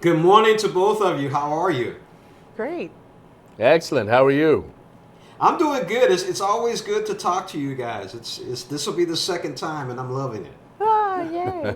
Good morning to both of you. How are you? Great. Excellent. How are you? I'm doing good. It's always good to talk to you guys. It's this will be the second time, and I'm loving it. Ah, yay.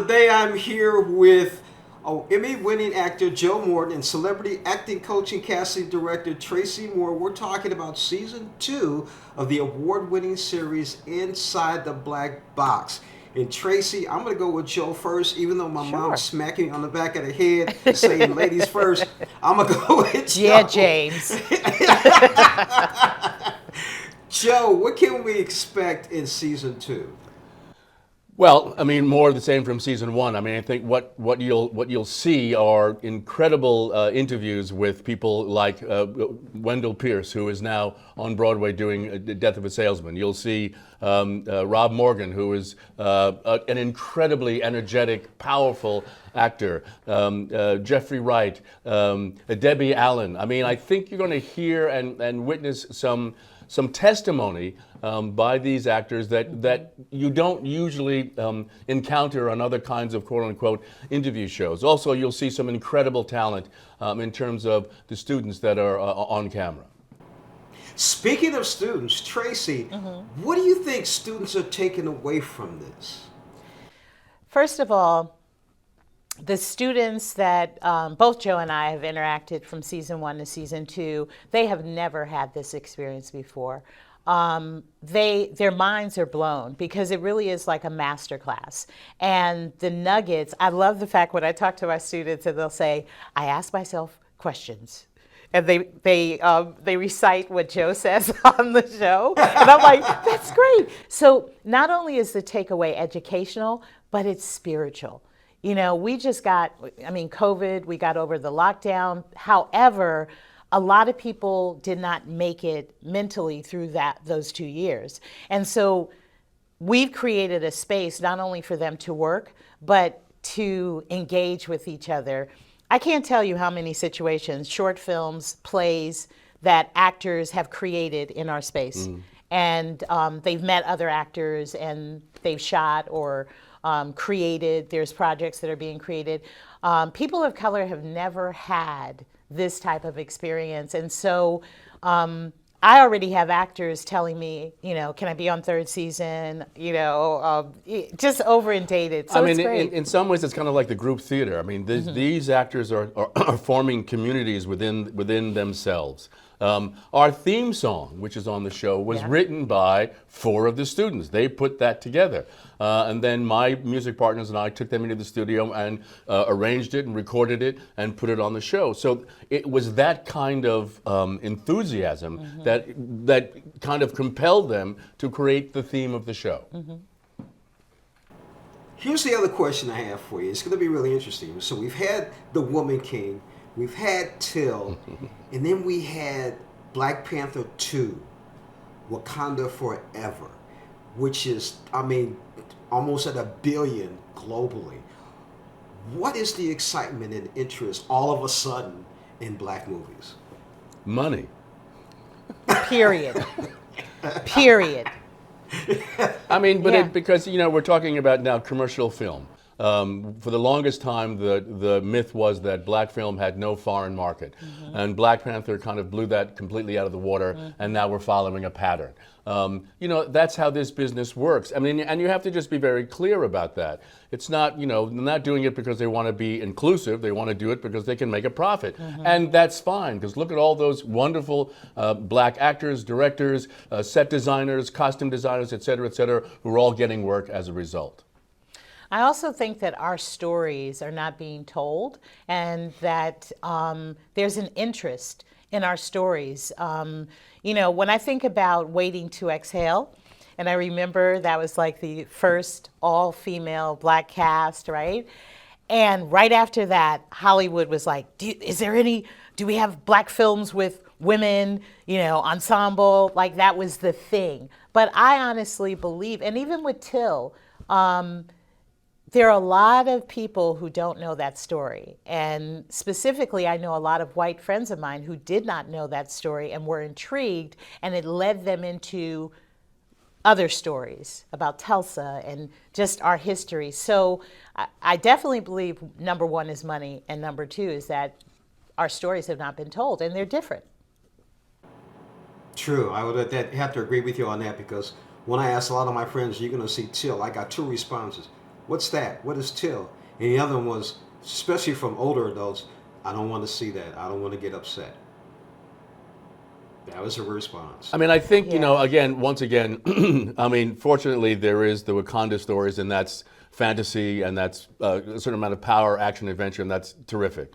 Today I'm here with Emmy-winning actor Joe Morton and celebrity acting coach and casting director Tracey Moore. We're talking about season 2 of the award-winning series Inside the Black Box. And Tracey, I'm going to go with Joe first, even though my mom's smacking me on the back of the head saying ladies first. I'm going to go with Joe. Yeah, James. Joe, what can we expect in season 2? Well, I mean, more of the same from season 1. I mean, I think what you'll see are incredible interviews with people like Wendell Pierce, who is now on Broadway doing The Death of a Salesman. You'll see Rob Morgan, who is an incredibly energetic, powerful actor. Jeffrey Wright, Debbie Allen. I mean, I think you're going to hear and witness some testimony by these actors that you don't usually encounter on other kinds of quote-unquote interview shows. Also, you'll see some incredible talent in terms of the students that are on camera. Speaking of students, Tracey, what do you think students are taking away from this? First of all, the students that both Joe and I have interacted from season 1 to season 2, they have never had this experience before. Their minds are blown because it really is like a master class. And the nuggets, I love the fact when I talk to my students and they'll say, I ask myself questions. And they recite what Joe says on the show. And I'm like, that's great. So not only is the takeaway educational, but it's spiritual. You know, we just got, I mean, COVID, we got over the lockdown. However, a lot of people did not make it mentally through those 2 years. And so we've created a space not only for them to work, but to engage with each other. I can't tell you how many situations, short films, plays, that actors have created in our space. And they've met other actors and they've shot or created. There's projects that are being created. People of color have never had this type of experience. And so I already have actors telling me, you know, can I be on 3rd season? You know, just over and dated. So I mean, it's great. in some ways, it's kind of like the group theater. I mean, these actors are forming communities within themselves. Our theme song, which is on the show, was written by 4 of the students. They put that together. And then my music partners and I took them into the studio and arranged it and recorded it and put it on the show. So it was that kind of enthusiasm that kind of compelled them to create the theme of the show. Here's the other question I have for you. It's going to be really interesting. So we've had The Woman King, we've had Till, and then we had Black Panther 2, Wakanda Forever, which is, I mean, almost at $1 billion globally. What is the excitement and interest all of a sudden in black movies? Money. Period. Period. I mean, but because, you know, we're talking about now commercial film. For the longest time, the myth was that black film had no foreign market. And Black Panther kind of blew that completely out of the water, and now we're following a pattern. You know, that's how this business works. I mean, and you have to just be very clear about that. It's not, you know, they're not doing it because they want to be inclusive. They want to do it because they can make a profit. And that's fine, because look at all those wonderful black actors, directors, set designers, costume designers, et cetera, who are all getting work as a result. I also think that our stories are not being told, and that there's an interest in our stories. You know, when I think about Waiting to Exhale, and I remember that was like the first all-female black cast, right? And right after that, Hollywood was like, do we have black films with women, you know, ensemble? Like, that was the thing. But I honestly believe, and even with Till, there are a lot of people who don't know that story. And specifically, I know a lot of white friends of mine who did not know that story and were intrigued, and it led them into other stories about Tulsa and just our history. So I definitely believe number one is money, and number two is that our stories have not been told, and they're different. True. I would have to agree with you on that, because when I asked a lot of my friends, "You're going to see Till," I got two responses. "What's that? What is Till?" And the other one was, especially from older adults, "I don't want to see that. I don't want to get upset." That was a response. I mean, I think, you know, Yeah. again, once again, I mean, fortunately, there is the Wakanda stories, and that's fantasy, and that's a certain amount of power, action, adventure, and that's terrific.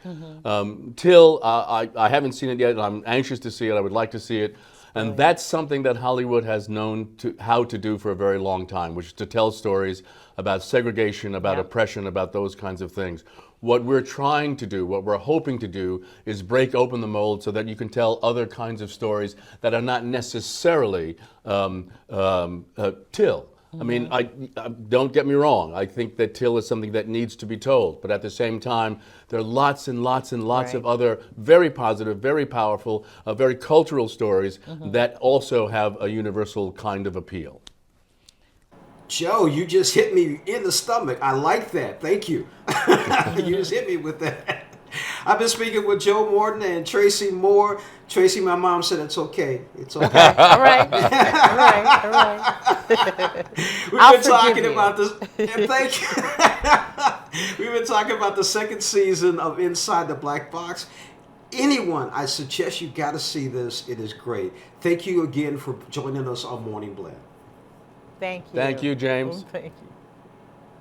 Till, I haven't seen it yet. I'm anxious to see it. I would like to see it. And that's something that Hollywood has known how to do for a very long time, which is to tell stories about segregation, about oppression, about those kinds of things. What we're trying to do, what we're hoping to do, is break open the mold so that you can tell other kinds of stories that are not necessarily Till. I mean, I don't get me wrong. I think that Till is something that needs to be told. But at the same time, there are lots and lots and lots of other very positive, very powerful, very cultural stories that also have a universal kind of appeal. Joe, you just hit me in the stomach. I like that. Thank you. You just hit me with that. I've been speaking with Joe Morton and Tracey Moore. Tracey, my mom said it's okay. It's okay. All right. All right. All right. We've been talking about this. And thank you. We've been talking about the second season of Inside the Black Box. Anyone, I suggest you got to see this. It is great. Thank you again for joining us on Morning Blend. Thank you. Thank you, James. Thank you.